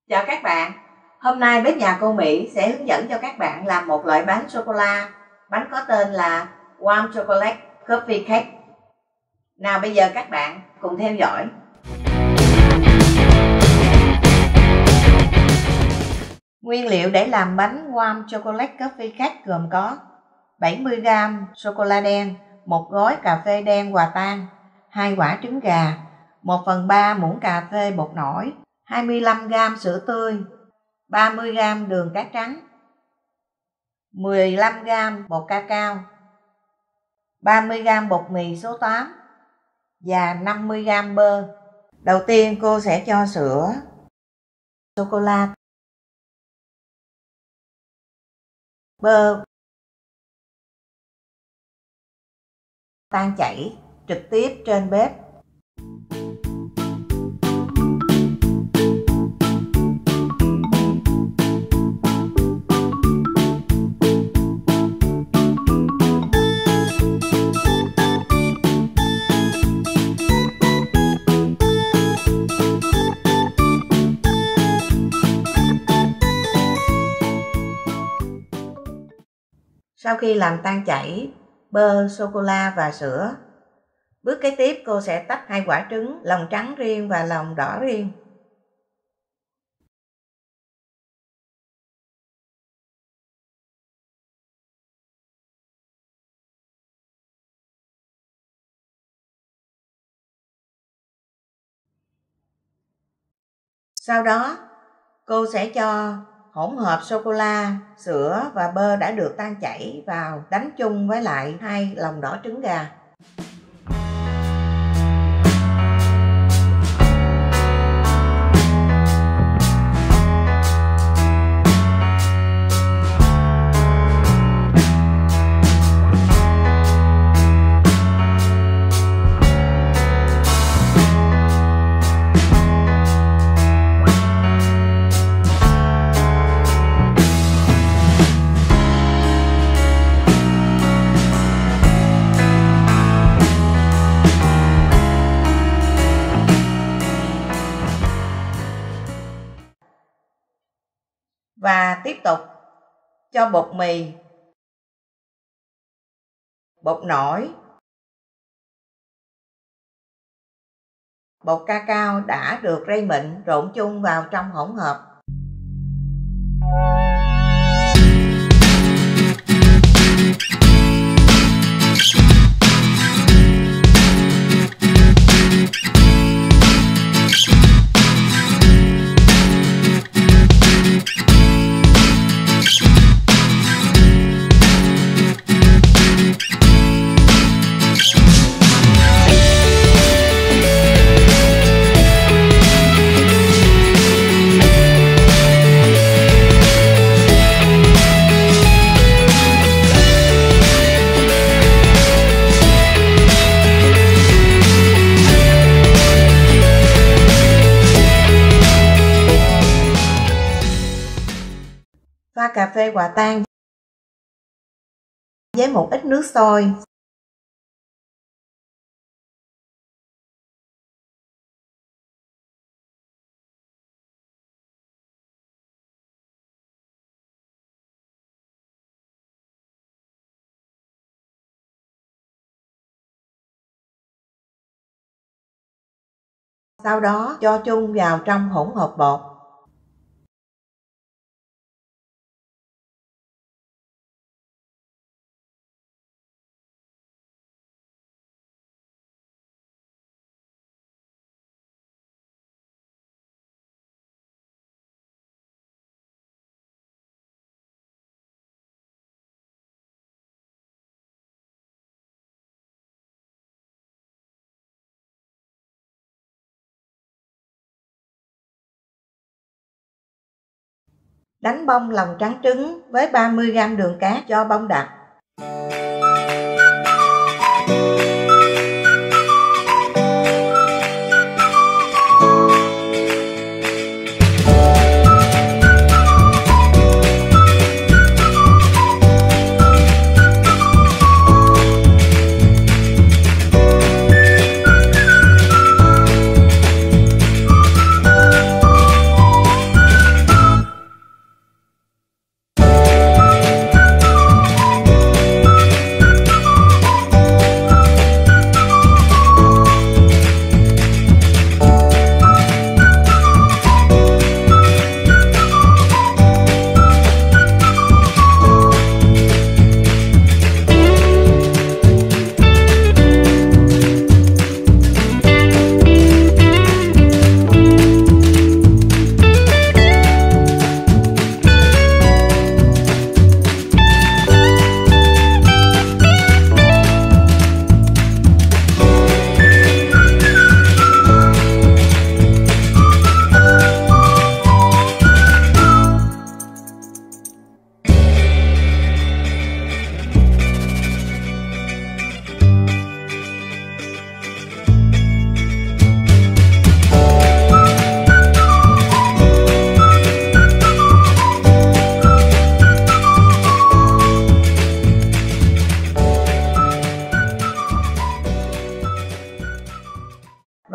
Chào các bạn, hôm nay bếp nhà cô Mỹ sẽ hướng dẫn cho các bạn làm một loại bánh sô-cô-la. Bánh có tên là Warm Chocolate Coffee Cake. Nào bây giờ các bạn cùng theo dõi. Nguyên liệu để làm bánh Warm Chocolate Coffee Cake gồm có 70g sô-cô-la đen, 1 gói cà phê đen hòa tan, 2 quả trứng gà, 1/3 muỗng cà phê bột nổi, 25g sữa tươi, 30g đường cát trắng, 15g bột cacao, 30g bột mì số 8 và 50g bơ. Đầu tiên cô sẽ cho sữa, sô-cô-la, bơ tan chảy trực tiếp trên bếp. Sau khi làm tan chảy bơ, sô-cô-la và sữa, bước kế tiếp cô sẽ tách 2 quả trứng, lòng trắng riêng và lòng đỏ riêng. Sau đó cô sẽ cho hỗn hợp sô-cô-la, sữa và bơ đã được tan chảy vào, đánh chung với lại 2 lòng đỏ trứng gà. Và tiếp tục cho bột mì, bột nổi, bột cacao đã được rây mịn trộn chung vào trong hỗn hợp. Pha cà phê hòa tan với một ít nước sôi. Sau đó cho chung vào trong hỗn hợp bột. Đánh bông lòng trắng trứng với 30g đường cát cho bông đặc.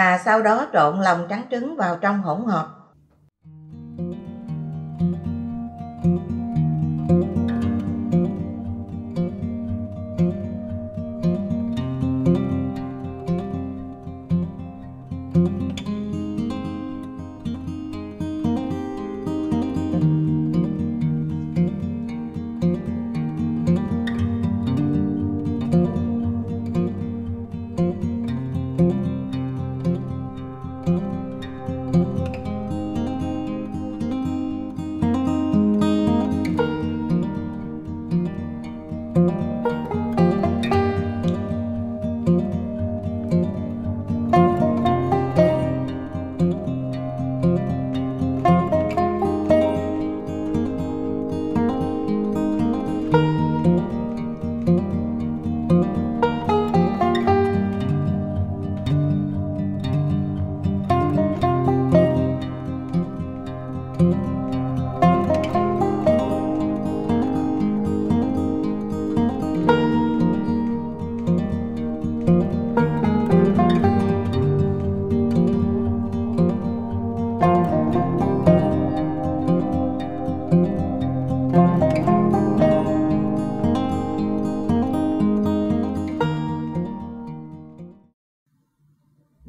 và sau đó trộn lòng trắng trứng vào trong hỗn hợp.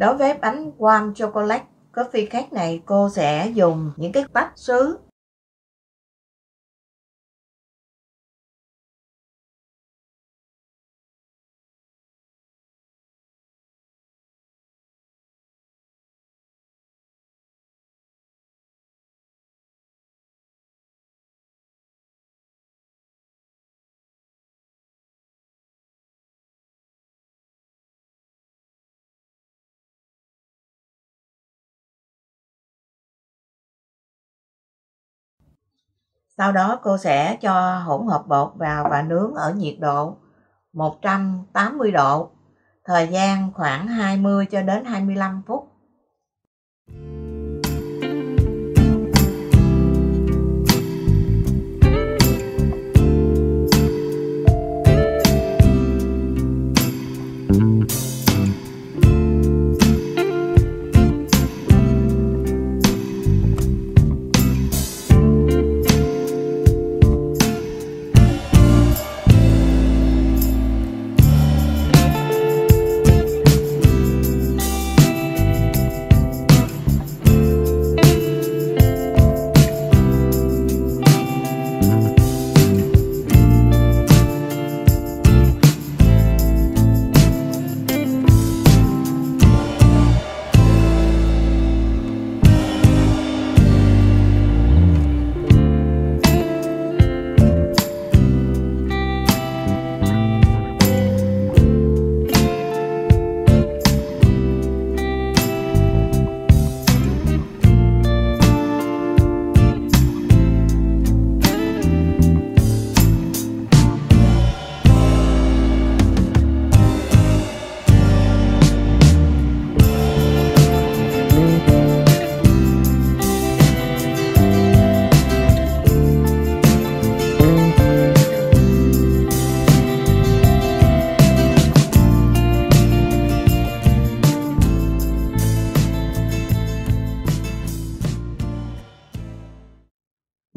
Đối với bánh warm chocolate coffee cake này, cô sẽ dùng những cái tách sứ. Sau đó cô sẽ cho hỗn hợp bột vào và nướng ở nhiệt độ 180 độ, thời gian khoảng 20 cho đến 25 phút.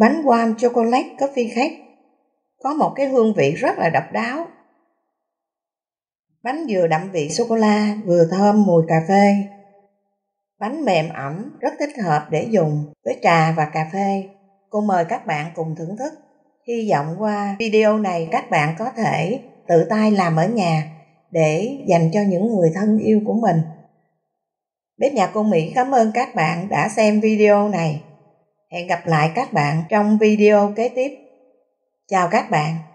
Bánh warm chocolate coffee cake có một cái hương vị rất là độc đáo. Bánh vừa đậm vị sô-cô-la, vừa thơm mùi cà phê. Bánh mềm ẩm, rất thích hợp để dùng với trà và cà phê. Cô mời các bạn cùng thưởng thức. Hy vọng qua video này các bạn có thể tự tay làm ở nhà để dành cho những người thân yêu của mình. Bếp nhà cô Mỹ cảm ơn các bạn đã xem video này. Hẹn gặp lại các bạn trong video kế tiếp. Chào các bạn.